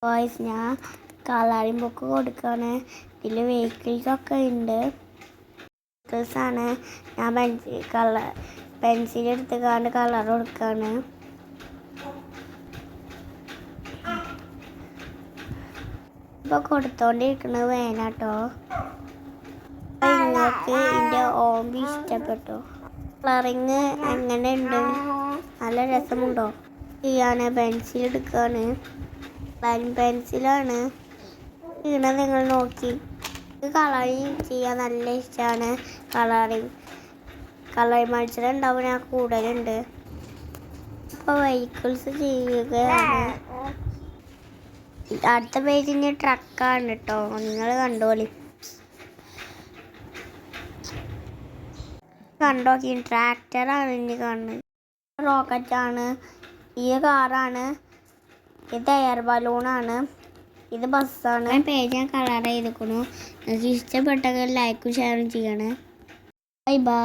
Voice ഞാൻ colouring book കൊടുക്കുകയാണ്. ഇതിൽ വെഹിക്കിൾസൊക്കെ ഉണ്ട്. വെഹിക്കിൾസാണ്. ഞാൻ പെൻസിൽ എടുത്തുകൊണ്ട് കളർ കൊടുക്കുകയാണ്. ഇപ്പോൾ കൊടുത്തോണ്ടിരിക്കുന്നത് വേനാട്ടോ. നിങ്ങൾക്ക് ഇതിൻ്റെ ഓമ്പി ഇഷ്ടപ്പെട്ടോ? കളറിങ് എങ്ങനെയുണ്ട്? നല്ല രസമുണ്ടോ? ചെയ്യാൻ പെൻസിൽ എടുക്കുകയാണ്. കളറിങ് പെൻസിലാണ് ഇങ്ങനെ നിങ്ങൾ നോക്കി. കളറിങ് ചെയ്യാൻ നല്ല ഇഷ്ടമാണ്. കളറിങ് മത്സരം ഉണ്ടാവും. ഞാൻ കൂടുതലുണ്ട്. ഇപ്പോൾ വെഹിക്കിൾസ് ചെയ്യുകയാണ്. അടുത്ത പേജിന് ട്രക്കാണ് കേട്ടോ. നിങ്ങൾ കണ്ടോളി. കണ്ടോക്കി ട്രാക്ടറാണ് ഇനി കാണുന്നത്. റോക്കറ്റാണ്. ഈ കാറാണ്. ഇത് എയർ ബലൂണാണ്. ഇത് ബസ്സാണ്. പേജ് ഞാൻ കളർ ചെയ്തിരിക്കുന്നു. നിങ്ങൾക്ക് ഇഷ്ടപ്പെട്ടെങ്കിൽ ലൈക്കും ഷെയറും ചെയ്യണേ. Bye bye.